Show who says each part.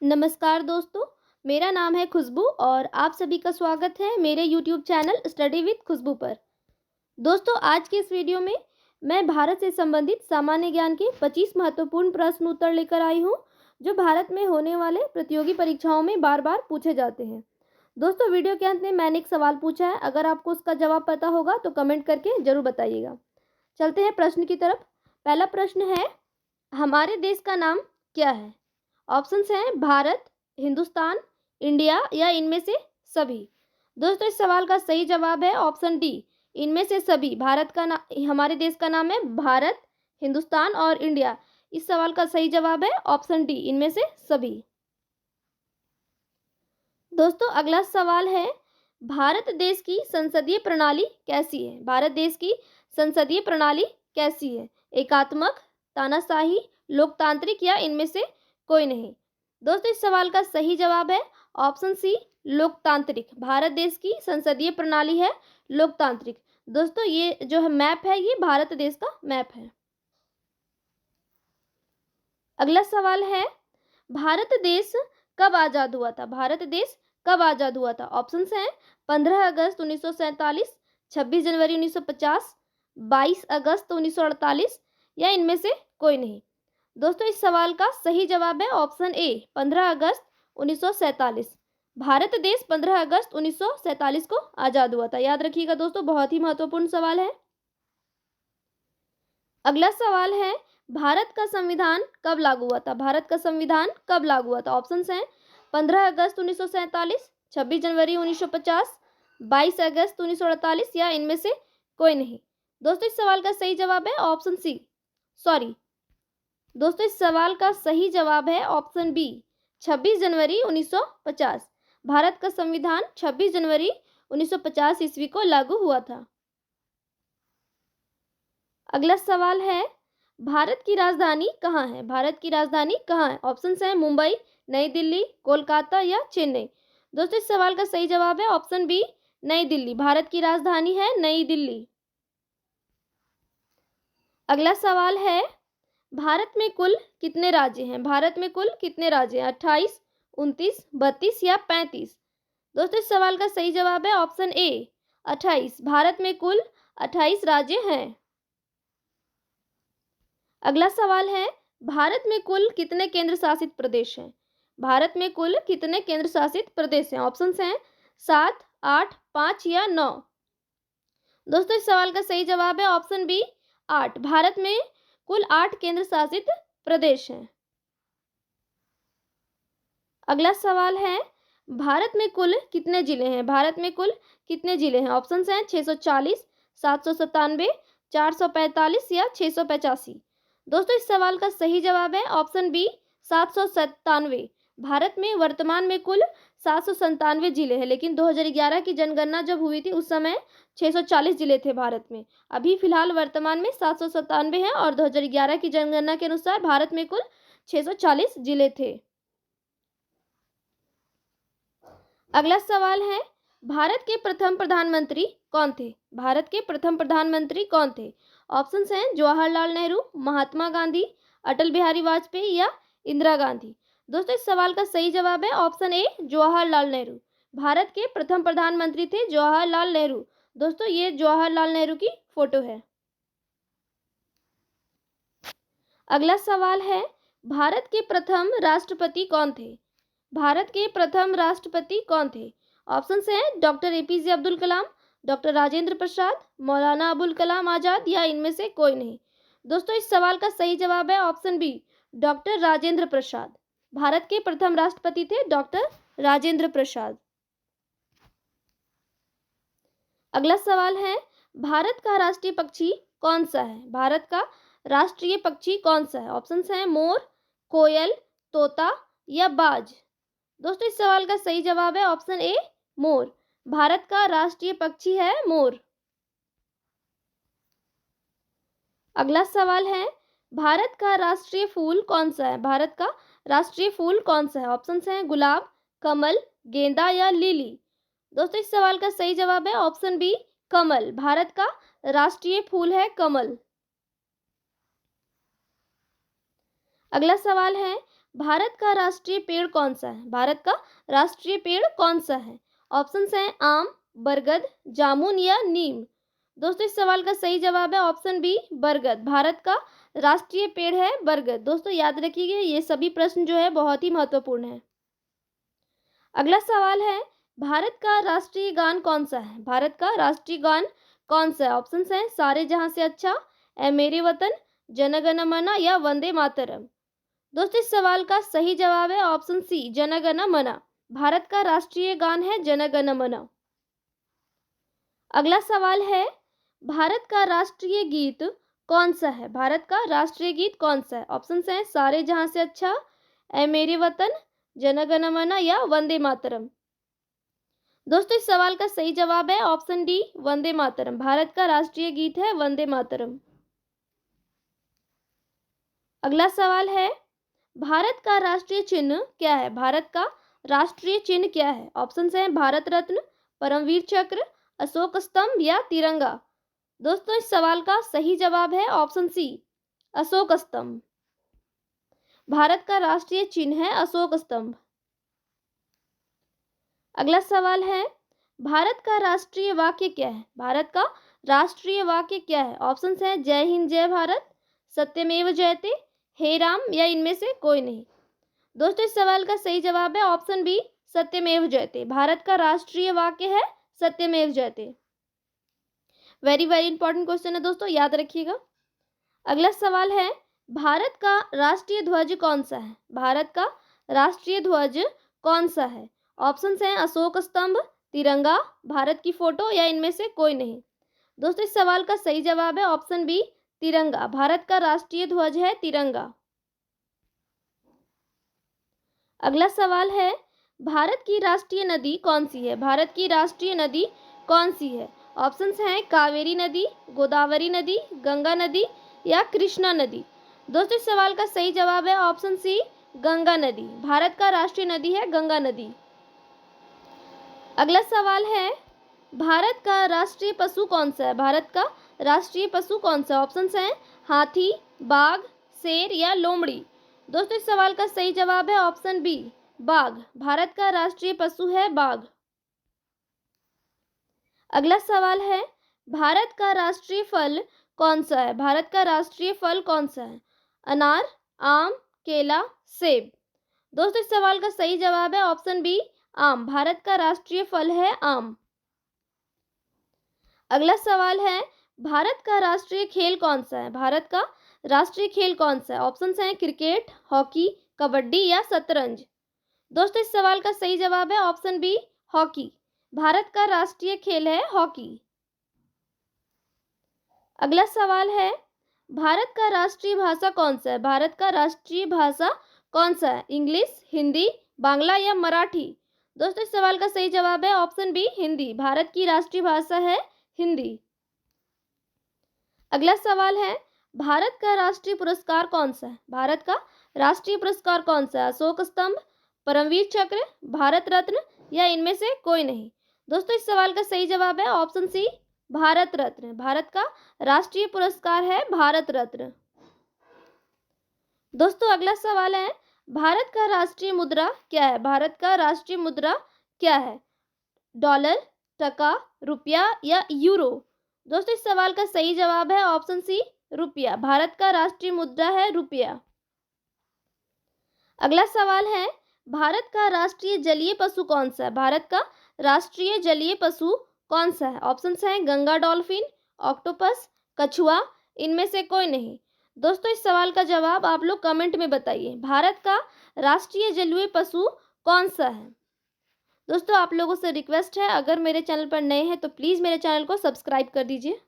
Speaker 1: नमस्कार दोस्तों, मेरा नाम है खुशबू और आप सभी का स्वागत है मेरे यूट्यूब चैनल स्टडी विद खुशबू पर। दोस्तों, आज के इस वीडियो में मैं भारत से संबंधित सामान्य ज्ञान के 25 महत्वपूर्ण प्रश्न उत्तर लेकर आई हूं, जो भारत में होने वाले प्रतियोगी परीक्षाओं में बार बार पूछे जाते हैं। दोस्तों, वीडियो के अंत में मैंने एक सवाल पूछा है, अगर आपको उसका जवाब पता होगा तो कमेंट करके ज़रूर बताइएगा। चलते हैं प्रश्न की तरफ। पहला प्रश्न है, हमारे देश का नाम क्या है? ऑप्शंस हैं भारत, हिंदुस्तान, इंडिया या इनमें से सभी। दोस्तों, इस सवाल का सही जवाब है ऑप्शन डी, इनमें से सभी। हमारे देश का नाम है भारत, हिंदुस्तान और इंडिया। इस सवाल का सही जवाब है ऑप्शन डी, इनमें से सभी। दोस्तों, अगला सवाल है, भारत देश की संसदीय प्रणाली कैसी है? भारत देश की संसदीय प्रणाली कैसी है? एकात्मक, तानाशाही, लोकतांत्रिक या इनमें से कोई नहीं। दोस्तों, इस सवाल का सही जवाब है ऑप्शन सी, लोकतांत्रिक। भारत देश की संसदीय प्रणाली है लोकतांत्रिक। दोस्तों, ये जो है मैप है, ये भारत देश का मैप है। अगला सवाल है, भारत देश कब आज़ाद हुआ था? भारत देश कब आज़ाद हुआ था? ऑप्शंस हैं 15 अगस्त 1947, 26 जनवरी 1950, 22 अगस्त 1948 या इनमें से कोई नहीं। दोस्तों, इस सवाल का सही जवाब है ऑप्शन ए, 15 अगस्त 1947। भारत देश 15 अगस्त 1947 को आज़ाद हुआ था। याद रखिएगा दोस्तों, बहुत ही महत्वपूर्ण सवाल है। अगला सवाल है, भारत का संविधान कब लागू हुआ था? भारत का संविधान कब लागू हुआ था? ऑप्शंस हैं 15 अगस्त 1947, 26 जनवरी 1950, 22 अगस्त 1948 या इनमें से कोई नहीं। दोस्तों, इस सवाल का सही जवाब है ऑप्शन सी, सॉरी दोस्तों, इस सवाल का सही जवाब है ऑप्शन बी, 26 जनवरी 1950। भारत का संविधान 26 जनवरी 1950 ईस्वी को लागू हुआ था। अगला सवाल है, भारत की राजधानी कहाँ है? भारत की राजधानी कहाँ है? ऑप्शंस हैं मुंबई, नई दिल्ली, कोलकाता या चेन्नई। दोस्तों, इस सवाल का सही जवाब है ऑप्शन बी, नई दिल्ली। भारत की राजधानी है नई दिल्ली। अगला सवाल है, भारत में कुल कितने राज्य हैं? भारत में कुल कितने राज्य हैं? 28, 29, 32 या 35। दोस्तों, इस सवाल का सही जवाब है ऑप्शन ए, 28। भारत में कुल 28 राज्य हैं। अगला सवाल है, भारत में कुल कितने केंद्र शासित प्रदेश हैं? भारत में कुल कितने केंद्र शासित प्रदेश हैं? ऑप्शंस हैं 7, 8, 5 या 9। दोस्तों, इस सवाल का सही जवाब है ऑप्शन बी, 8। भारत में कुल 8 केंद्र शासित प्रदेश हैं। अगला सवाल है, भारत में कुल कितने जिले हैं? भारत में कुल कितने जिले हैं? ऑप्शंस हैं 640, 797, 445 या 685। दोस्तों, इस सवाल का सही जवाब है ऑप्शन बी, 797। भारत में वर्तमान में कुल 797 जिले हैं, लेकिन 2011 की जनगणना जब हुई थी उस समय 640 जिले थे भारत में। अभी फिलहाल वर्तमान में 797 हैं और 2011 की जनगणना के अनुसार भारत में कुल 640 जिले थे। अगला सवाल है, भारत के प्रथम प्रधानमंत्री कौन थे? भारत के प्रथम प्रधानमंत्री कौन थे? ऑप्शंस हैं जवाहरलाल नेहरू, महात्मा गांधी, अटल बिहारी वाजपेयी या इंदिरा गांधी। दोस्तों, इस सवाल का सही जवाब है ऑप्शन ए, जवाहरलाल नेहरू। भारत के प्रथम प्रधानमंत्री थे जवाहरलाल नेहरू। दोस्तों, ये जवाहरलाल नेहरू की फोटो है। अगला सवाल है, भारत के प्रथम राष्ट्रपति कौन थे? भारत के प्रथम राष्ट्रपति कौन थे? ऑप्शंस हैं doctor APJ Abdul Kalam, doctor Rajendra Prasad, Maulana Abul Kalam Azad या इनमें से कोई नहीं। दोस्तों, इस सवाल का सही जवाब है option B, doctor Rajendra Prasad. Bharat के प्रथम राष्ट्रपति थे डॉक्टर राजेंद्र प्रसाद। अगला सवाल है, भारत का राष्ट्रीय पक्षी कौन सा है? भारत का राष्ट्रीय पक्षी कौन सा है? ऑप्शंस हैं मोर, कोयल, तोता या बाज। दोस्तों, इस सवाल का सही जवाब है ऑप्शन ए, मोर। भारत का राष्ट्रीय पक्षी है मोर। अगला सवाल है, भारत का राष्ट्रीय फूल कौन सा है? भारत का राष्ट्रीय फूल कौन सा है? ऑप्शंस हैं गुलाब, कमल, गेंदा या लिली। दोस्तों, इस सवाल का सही जवाब है ऑप्शन बी, कमल। भारत का राष्ट्रीय फूल है कमल। अगला सवाल है, भारत का राष्ट्रीय पेड़ कौन सा है? भारत का राष्ट्रीय पेड़ कौन सा है? ऑप्शंस हैं आम, बरगद, जामुन या नीम। दोस्तों इस सवाल का सही जवाब है ऑप्शन बी बरगद। भारत का राष्ट्रीय पेड़ है बरगद। दोस्तों याद रखिएगा ये सभी प्रश्न जो है बहुत ही महत्वपूर्ण है। अगला सवाल है भारत का राष्ट्रीय गान कौन सा है? भारत का राष्ट्रीय गान कौन सा है? ऑप्शंस हैं सारे जहां से अच्छा, ए मेरे वतन, जन गण मन या वंदे मातरम। दोस्तों इस सवाल का सही जवाब है ऑप्शन सी जन गण मन। भारत का राष्ट्रीय गान है जन गण मन। अगला सवाल है भारत का राष्ट्रीय गीत कौन सा है? भारत का राष्ट्रीय गीत कौन सा है? ऑप्शंस हैं सारे जहां से अच्छा, ए मेरे वतन, जन गण मन या वंदे मातरम। दोस्तों इस सवाल का सही जवाब है ऑप्शन डी वंदे मातरम। भारत का राष्ट्रीय गीत है वंदे मातरम। अगला सवाल है भारत का राष्ट्रीय चिन्ह क्या है? भारत का राष्ट्रीय चिन्ह क्या है? ऑप्शंस हैं भारत रत्न, परमवीर चक्र, अशोक स्तंभ या तिरंगा। दोस्तों इस सवाल का सही जवाब है ऑप्शन सी अशोक स्तंभ। भारत का राष्ट्रीय चिन्ह है अशोक स्तंभ। अगला सवाल है भारत का राष्ट्रीय वाक्य क्या है? भारत का राष्ट्रीय वाक्य क्या है? ऑप्शंस हैं जय हिंद जय भारत, सत्यमेव जयते, हे राम या इनमें से कोई नहीं। दोस्तों इस सवाल का सही जवाब है ऑप्शन बी सत्यमेव जयते। भारत का राष्ट्रीय वाक्य है सत्यमेव जयते। वेरी वेरी इंपॉर्टेंट क्वेश्चन है दोस्तों, याद रखिएगा। अगला सवाल है भारत का राष्ट्रीय ध्वज कौन सा है? भारत का राष्ट्रीय ध्वज कौन सा है? ऑप्शंस हैं अशोक स्तंभ, तिरंगा, भारत की फोटो या इनमें से कोई नहीं। दोस्तों इस सवाल का सही जवाब है ऑप्शन बी तिरंगा। भारत का राष्ट्रीय ध्वज है तिरंगा। अगला सवाल है भारत की राष्ट्रीय नदी कौन सी है? भारत की राष्ट्रीय नदी कौन सी है? ऑप्शंस हैं कावेरी नदी, गोदावरी नदी, गंगा नदी या कृष्णा नदी। दोस्तों इस सवाल का सही जवाब है ऑप्शन सी गंगा नदी। भारत का राष्ट्रीय नदी है गंगा नदी। अगला सवाल है भारत का राष्ट्रीय पशु कौन सा है? भारत का राष्ट्रीय पशु कौन सा है? ऑप्शंस हैं हाथी, बाघ, शेर या लोमड़ी। दोस्तों इस सवाल का सही जवाब है ऑप्शन बी बाघ। भारत का राष्ट्रीय पशु है बाघ। अगला सवाल है भारत का राष्ट्रीय फल कौन सा है? भारत का राष्ट्रीय फल कौन सा है? अनार, आम, केला, सेब। दोस्तों इस सवाल का सही जवाब है ऑप्शन बी आम। भारत का राष्ट्रीय फल है आम। अगला सवाल है भारत का राष्ट्रीय खेल कौन सा है? भारत का राष्ट्रीय खेल कौन सा है? ऑप्शंस हैं क्रिकेट, हॉकी, कबड्डी या शतरंज। दोस्तों इस सवाल का सही जवाब है ऑप्शन बी हॉकी। भारत का राष्ट्रीय खेल है हॉकी। अगला सवाल है भारत का राष्ट्रीय भाषा कौन सा है? भारत का राष्ट्रीय भाषा कौन सा है? इंग्लिश, हिंदी, बांग्ला या मराठी। दोस्तों इस सवाल का सही जवाब है ऑप्शन बी हिंदी। भारत की राष्ट्रीय भाषा है हिंदी। अगला सवाल है भारत का राष्ट्रीय पुरस्कार कौन सा है? भारत का राष्ट्रीय पुरस्कार कौन सा है? अशोक स्तंभ, परमवीर चक्र, भारत रत्न या इनमें से कोई नहीं। दोस्तों इस सवाल का सही जवाब है ऑप्शन सी भारत रत्न। भारत का राष्ट्रीय पुरस्कार है भारत रत्न। दोस्तों अगला सवाल है भारत का राष्ट्रीय मुद्रा क्या है? भारत का राष्ट्रीय मुद्रा क्या है? डॉलर, टका, रुपया या यूरो। दोस्तों इस सवाल का सही जवाब है ऑप्शन सी रुपया। भारत का राष्ट्रीय मुद्रा है रुपया। अगला सवाल है भारत का राष्ट्रीय जलीय पशु कौन सा है? भारत का राष्ट्रीय जलीय पशु कौन सा है? ऑप्शंस हैं गंगा डॉल्फिन, ऑक्टोपस, कछुआ, इनमें से कोई नहीं। दोस्तों इस सवाल का जवाब आप लोग कमेंट में बताइए। भारत का राष्ट्रीय जलीय पशु कौन सा है? दोस्तों आप लोगों से रिक्वेस्ट है अगर मेरे चैनल पर नए हैं तो प्लीज़ मेरे चैनल को सब्सक्राइब कर दीजिए।